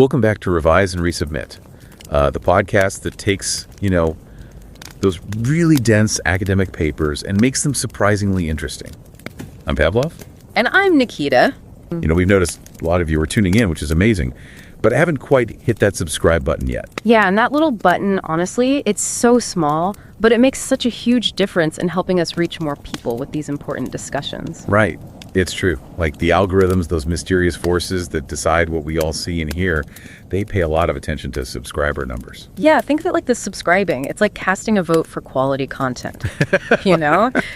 Welcome back to Revise and Resubmit, the podcast that takes, those really dense academic papers and makes them surprisingly interesting. I'm Pavlov. And I'm Nikita. We've noticed a lot of you are tuning in, which is amazing, but I haven't quite hit that subscribe button yet. Yeah, and that little button, honestly, it's so small, but it makes such a huge difference in helping us reach more people with these important discussions. Right. It's true. Like the algorithms, those mysterious forces that decide what we all see and hear, they pay a lot of attention to subscriber numbers. Yeah, think of it like the subscribing. It's like casting a vote for quality content,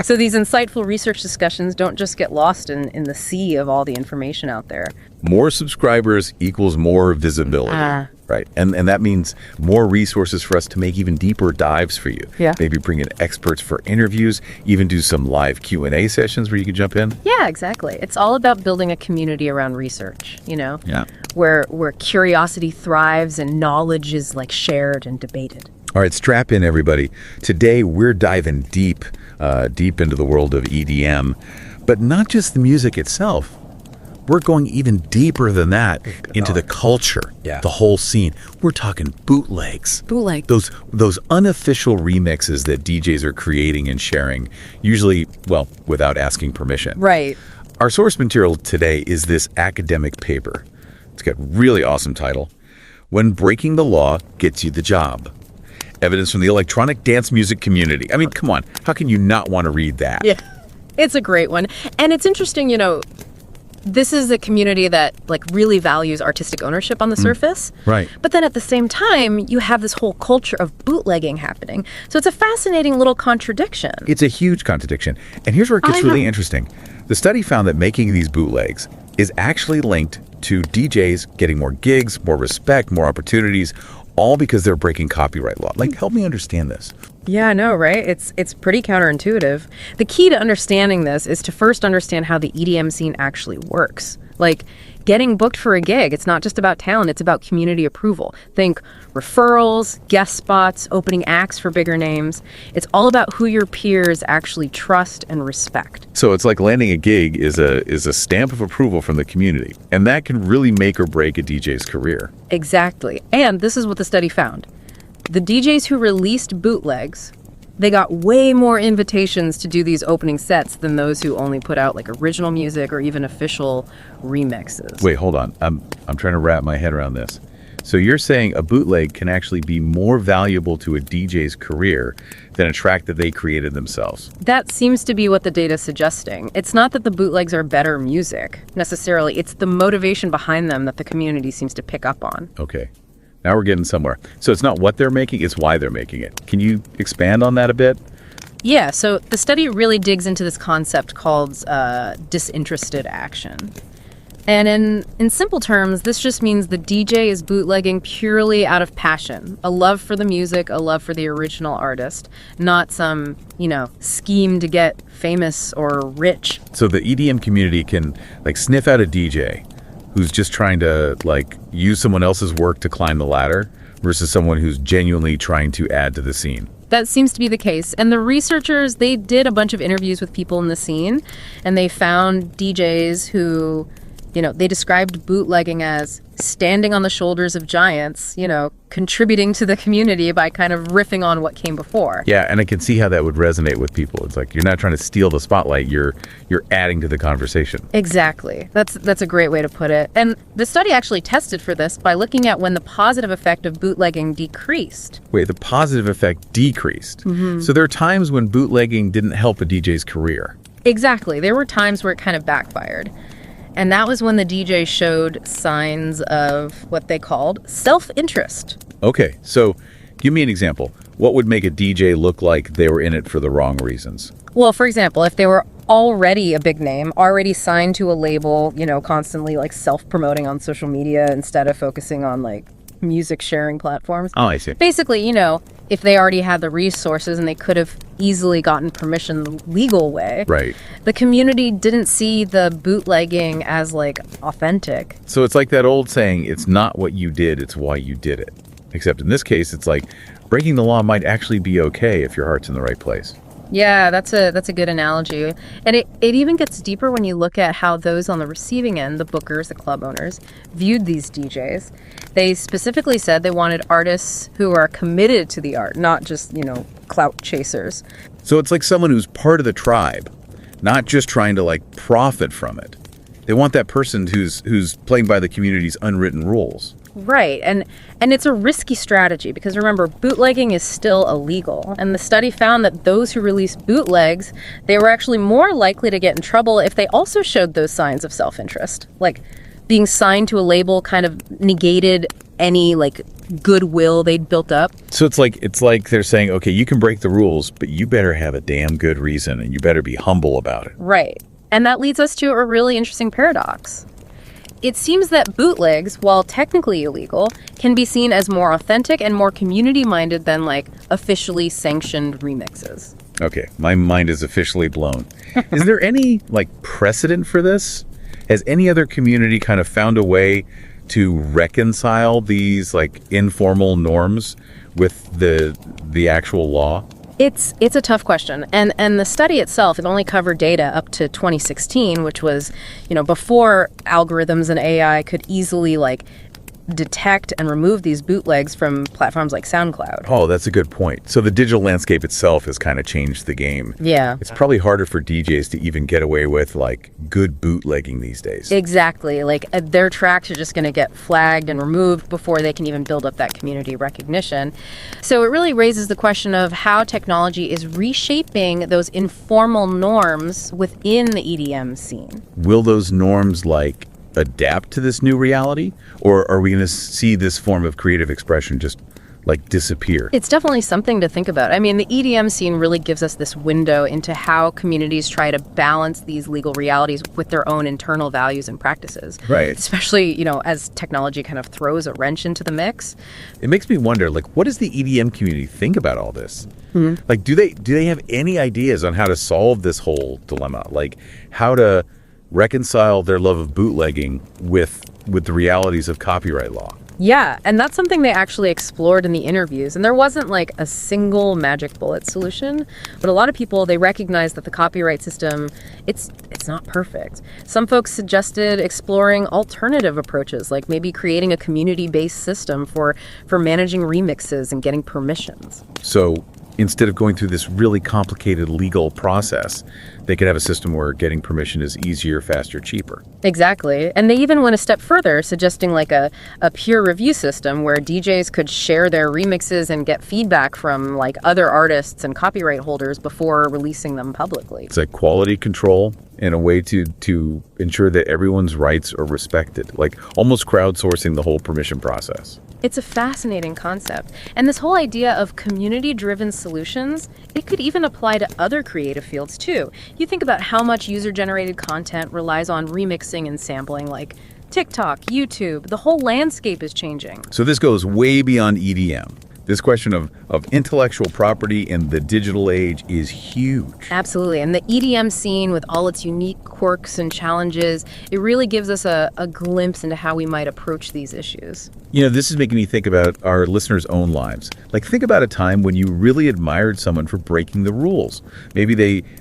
So these insightful research discussions don't just get lost in the sea of all the information out there. More subscribers equals more visibility. Right. And that means more resources for us to make even deeper dives for you. Yeah. Maybe bring in experts for interviews, even do some live Q&A sessions where you can jump in. Yeah, exactly. It's all about building a community around research, Yeah. where curiosity thrives and knowledge is like shared and debated. All right, strap in, everybody. Today, we're diving deep into the world of EDM, but not just the music itself. We're going even deeper than that into the culture, the whole scene. We're talking bootlegs. Those unofficial remixes that DJs are creating and sharing, usually, without asking permission. Right. Our source material today is this academic paper. It's got a really awesome title, When Breaking the Law Gets You the Job. Evidence from the electronic dance music community. I mean, come on. How can you not want to read that? Yeah, it's a great one. And it's interesting, this is a community that really values artistic ownership on the surface. Right. But then at the same time, you have this whole culture of bootlegging happening. So it's a fascinating little contradiction. It's a huge contradiction. And here's where it gets really interesting. The study found that making these bootlegs is actually linked to DJs getting more gigs, more respect, more opportunities, all because they're breaking copyright law. Help me understand this. Yeah, I know, right? It's pretty counterintuitive. The key to understanding this is to first understand how the EDM scene actually works. Getting booked for a gig, it's not just about talent, it's about community approval. Think referrals, guest spots, opening acts for bigger names. It's all about who your peers actually trust and respect. So it's like landing a gig is a stamp of approval from the community, and that can really make or break a DJ's career. Exactly. And this is what the study found. The DJs who released bootlegs, they got way more invitations to do these opening sets than those who only put out original music or even official remixes. Wait, hold on. I'm trying to wrap my head around this. So you're saying a bootleg can actually be more valuable to a DJ's career than a track that they created themselves? That seems to be what the data's suggesting. It's not that the bootlegs are better music, necessarily. It's the motivation behind them that the community seems to pick up on. Okay. Now we're getting somewhere. So it's not what they're making, it's why they're making it. Can you expand on that a bit? Yeah, so the study really digs into this concept called disinterested action. And in simple terms, this just means the DJ is bootlegging purely out of passion, a love for the music, a love for the original artist, not some, scheme to get famous or rich. So the EDM community can sniff out a DJ who's just trying to use someone else's work to climb the ladder versus someone who's genuinely trying to add to the scene. That seems to be the case. And the researchers, they did a bunch of interviews with people in the scene, and they found DJs who, they described bootlegging as standing on the shoulders of giants, contributing to the community by kind of riffing on what came before. Yeah, and I can see how that would resonate with people. It's you're not trying to steal the spotlight, you're adding to the conversation. Exactly. That's a great way to put it. And the study actually tested for this by looking at when the positive effect of bootlegging decreased. Wait, the positive effect decreased. Mm-hmm. So there are times when bootlegging didn't help a DJ's career. Exactly. There were times where it kind of backfired. And that was when the DJ showed signs of what they called self-interest. Okay, so give me an example. What would make a DJ look like they were in it for the wrong reasons? Well, for example, if they were already a big name, already signed to a label, constantly self-promoting on social media instead of focusing on music sharing platforms. Oh, I see. Basically, if they already had the resources and they could have easily gotten permission the legal way. Right. The community didn't see the bootlegging as authentic. So it's like that old saying, it's not what you did, it's why you did it. Except in this case, it's breaking the law might actually be okay if your heart's in the right place. Yeah, that's a good analogy. And it even gets deeper when you look at how those on the receiving end, the bookers, the club owners, viewed these DJs. They specifically said they wanted artists who are committed to the art, not just, clout chasers. So it's like someone who's part of the tribe, not just trying to like profit from it. They want that person who's playing by the community's unwritten rules. Right, and it's a risky strategy because remember, bootlegging is still illegal. And the study found that those who released bootlegs, they were actually more likely to get in trouble if they also showed those signs of self-interest. Like being signed to a label kind of negated any like goodwill they'd built up. So it's like they're saying, okay, you can break the rules, but you better have a damn good reason and you better be humble about it. Right. And that leads us to a really interesting paradox. It seems that bootlegs, while technically illegal, can be seen as more authentic and more community-minded than, like, officially sanctioned remixes. Okay, my mind is officially blown. Is there any, like, precedent for this? Has any other community kind of found a way to reconcile these, like, informal norms with the actual law? It's a tough question. And the study itself, it only covered data up to 2016, which was, before algorithms and AI could easily like detect and remove these bootlegs from platforms like SoundCloud. Oh, that's a good point. So the digital landscape itself has kind of changed the game. Yeah. It's probably harder for DJs to even get away with like good bootlegging these days. Exactly. Like their tracks are just going to get flagged and removed before they can even build up that community recognition. So it really raises the question of how technology is reshaping those informal norms within the EDM scene. Will those norms like adapt to this new reality, or are we going to see this form of creative expression just like disappear? It's definitely something to think about. I mean, the EDM scene really gives us this window into how communities try to balance these legal realities with their own internal values and practices. Right. Especially, as technology kind of throws a wrench into the mix. It makes me wonder, like, what does the EDM community think about all this? Mm-hmm. Like, do they have any ideas on how to solve this whole dilemma? Like, how to reconcile their love of bootlegging with the realities of copyright law? Yeah, and that's something they actually explored in the interviews. And there wasn't like a single magic bullet solution, but a lot of people, they recognized that the copyright system, it's not perfect. Some folks suggested exploring alternative approaches, like maybe creating a community-based system for managing remixes and getting permissions. So instead of going through this really complicated legal process, they could have a system where getting permission is easier, faster, cheaper. Exactly. And they even went a step further, suggesting like a peer review system where DJs could share their remixes and get feedback from like other artists and copyright holders before releasing them publicly. It's like quality control and a way to ensure that everyone's rights are respected, like almost crowdsourcing the whole permission process. It's a fascinating concept. And this whole idea of community-driven solutions, it could even apply to other creative fields too. You think about how much user-generated content relies on remixing and sampling, like TikTok, YouTube. The whole landscape is changing. So this goes way beyond EDM. This question of intellectual property in the digital age is huge. Absolutely. And the EDM scene, with all its unique quirks and challenges, it really gives us a glimpse into how we might approach these issues. This is making me think about our listeners' own lives. Like, think about a time when you really admired someone for breaking the rules. Maybe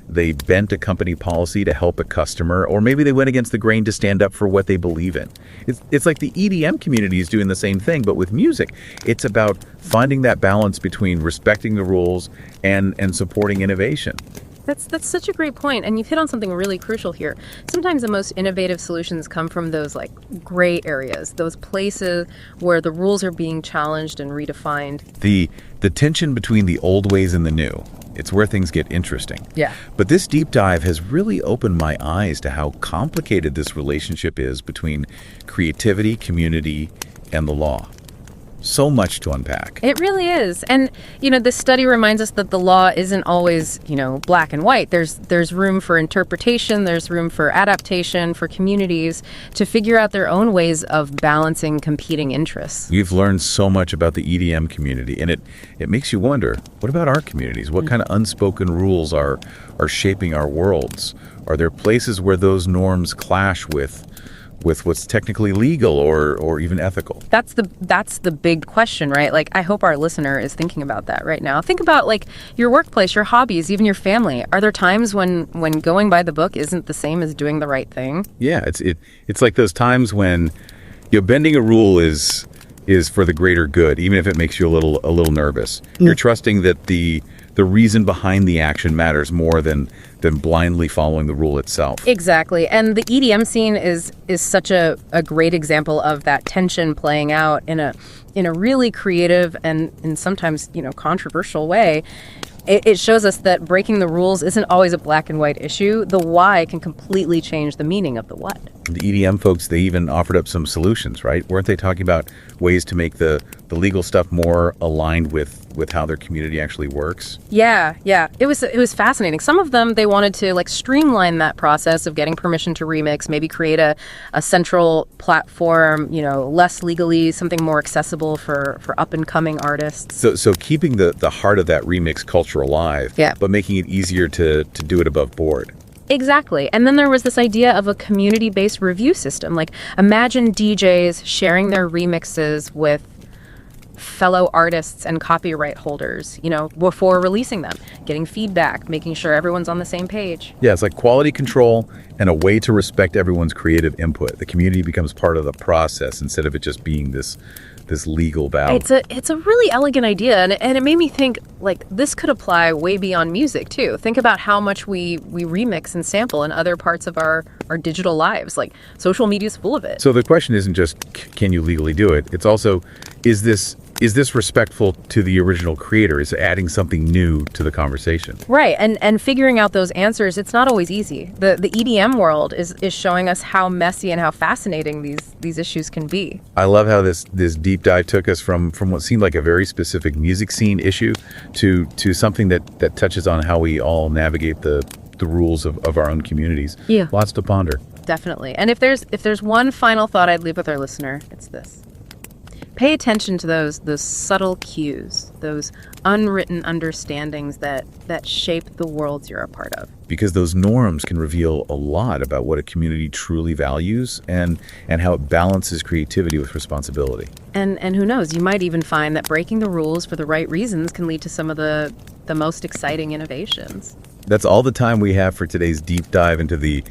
they bent a company policy to help a customer, or maybe they went against the grain to stand up for what they believe in. It's like the EDM community is doing the same thing, but with music. It's about finding that balance between respecting the rules and supporting innovation. That's such a great point, and you've hit on something really crucial here. Sometimes the most innovative solutions come from those like gray areas, those places where the rules are being challenged and redefined. The tension between the old ways and the new. It's where things get interesting. Yeah. But this deep dive has really opened my eyes to how complicated this relationship is between creativity, community, and the law. So much to unpack. It really is. And, this study reminds us that the law isn't always, black and white. There's room for interpretation. There's room for adaptation for communities to figure out their own ways of balancing competing interests. We've learned so much about the EDM community, and it makes you wonder, what about our communities? What kind of unspoken rules are shaping our worlds? Are there places where those norms clash with with what's technically legal or even ethical? That's the big question, right? Like, I hope our listener is thinking about that right now. Think about like your workplace, your hobbies, even your family. Are there times when going by the book isn't the same as doing the right thing? Yeah, it's like those times when bending a rule is for the greater good, even if it makes you a little nervous. You're trusting that the reason behind the action matters more than blindly following the rule itself. Exactly. And the EDM scene is such a great example of that tension playing out in a really creative and sometimes, controversial way. It shows us that breaking the rules isn't always a black and white issue. The why can completely change the meaning of the what. The EDM folks, they even offered up some solutions, right? Weren't they talking about ways to make the legal stuff more aligned with how their community actually works? Yeah. It was fascinating. Some of them, they wanted to like streamline that process of getting permission to remix, maybe create a central platform, less legally, something more accessible for up and coming artists. So keeping the heart of that remix culture alive, but making it easier to do it above board. Exactly. And then there was this idea of a community-based review system. Like, imagine DJs sharing their remixes with fellow artists and copyright holders, before releasing them, getting feedback, making sure everyone's on the same page. Yeah, it's like quality control and a way to respect everyone's creative input. The community becomes part of the process instead of it just being this legal battle. It's a really elegant idea, and it made me think, like, this could apply way beyond music too. Think about how much we remix and sample in other parts of our digital lives. Like, social media is full of it. So the question isn't just can you legally do it? It's also, is this respectful to the original creator? Is it adding something new to the conversation? Right, and figuring out those answers, it's not always easy. The EDM world is showing us how messy and how fascinating these issues can be. I love how this deep dive took us from what seemed like a very specific music scene issue to something that touches on how we all navigate the rules of our own communities. Yeah. Lots to ponder. Definitely. And if there's one final thought I'd leave with our listener, it's this. Pay attention to those subtle cues, those unwritten understandings that shape the worlds you're a part of. Because those norms can reveal a lot about what a community truly values and how it balances creativity with responsibility. And who knows, you might even find that breaking the rules for the right reasons can lead to some of the most exciting innovations. That's all the time we have for today's deep dive into the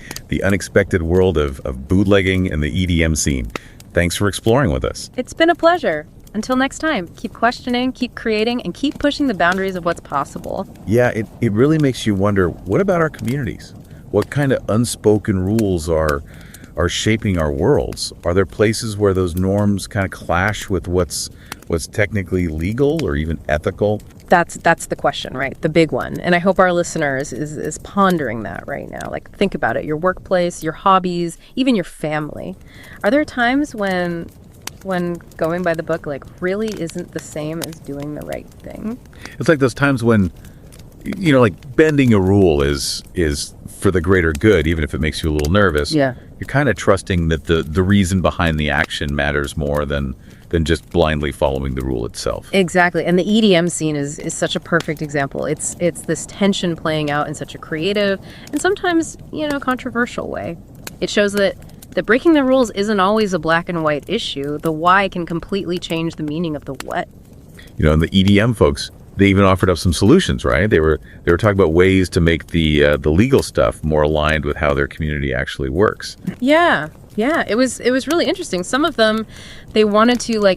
unexpected world of bootlegging and the EDM scene. Thanks for exploring with us. It's been a pleasure. Until next time, keep questioning, keep creating, and keep pushing the boundaries of what's possible. Yeah, it really makes you wonder, what about our communities? What kind of unspoken rules are shaping our worlds? Are there places where those norms kind of clash with what's technically legal or even ethical? That's the question, right? The big one. And I hope our listeners is pondering that right now. Like, think about it. Your workplace, your hobbies, even your family. Are there times when going by the book, like, really isn't the same as doing the right thing? It's like those times when, like bending a rule is for the greater good, even if it makes you a little nervous. Yeah. You're kind of trusting that the reason behind the action matters more than just blindly following the rule itself. Exactly. And the EDM scene is such a perfect example. It's this tension playing out in such a creative and sometimes, controversial way. It shows that breaking the rules isn't always a black and white issue. The why can completely change the meaning of the what. And the EDM folks, they even offered up some solutions, right? They were talking about ways to make the legal stuff more aligned with how their community actually works. Yeah, it was really interesting. Some of them, they wanted to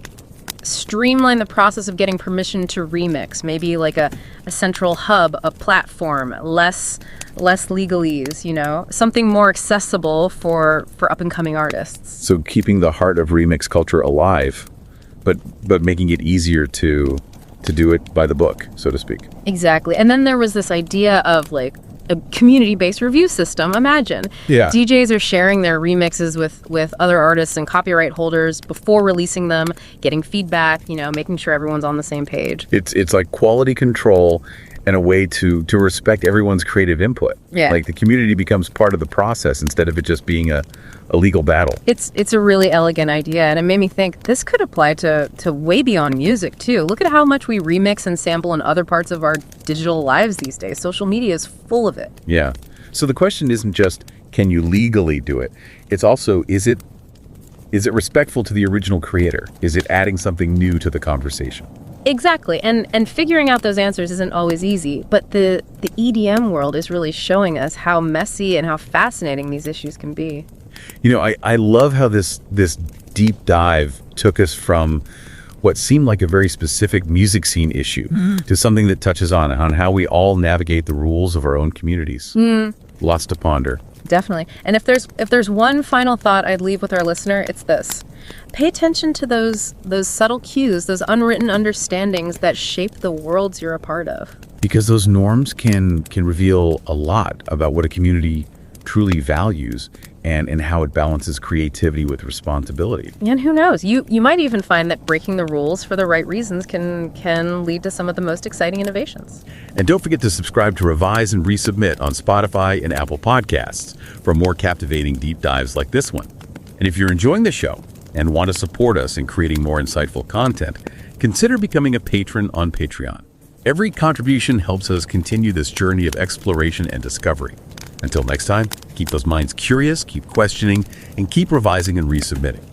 streamline the process of getting permission to remix. Maybe like a central hub, a platform, less legalese, something more accessible for up and coming artists. So keeping the heart of remix culture alive, but making it easier to do it by the book, so to speak. Exactly. And then there was this idea of a community-based review system. Imagine. Yeah. DJs are sharing their remixes with other artists and copyright holders before releasing them, getting feedback, making sure everyone's on the same page. It's like quality control and a way to respect everyone's creative input. Yeah. Like the community becomes part of the process instead of it just being a legal battle. It's a really elegant idea, and it made me think this could apply to way beyond music too. Look at how much we remix and sample in other parts of our digital lives these days. Social media is full of it. Yeah. So the question isn't just, can you legally do it? It's also, is it Is it respectful to the original creator? Is it adding something new to the conversation? Exactly. And figuring out those answers isn't always easy, but the EDM world is really showing us how messy and how fascinating these issues can be. I love how this deep dive took us from what seemed like a very specific music scene issue to something that touches on how we all navigate the rules of our own communities. Lots to ponder. Definitely. And if there's one final thought I'd leave with our listener, it's this. Pay attention to those subtle cues, those unwritten understandings that shape the worlds you're a part of. Because those norms can reveal a lot about what a community truly values and how it balances creativity with responsibility. And who knows? You might even find that breaking the rules for the right reasons can lead to some of the most exciting innovations. And don't forget to subscribe to Revise and Resubmit on Spotify and Apple Podcasts for more captivating deep dives like this one. And if you're enjoying the show and want to support us in creating more insightful content, consider becoming a patron on Patreon. Every contribution helps us continue this journey of exploration and discovery. Until next time, keep those minds curious, keep questioning, and keep revising and resubmitting.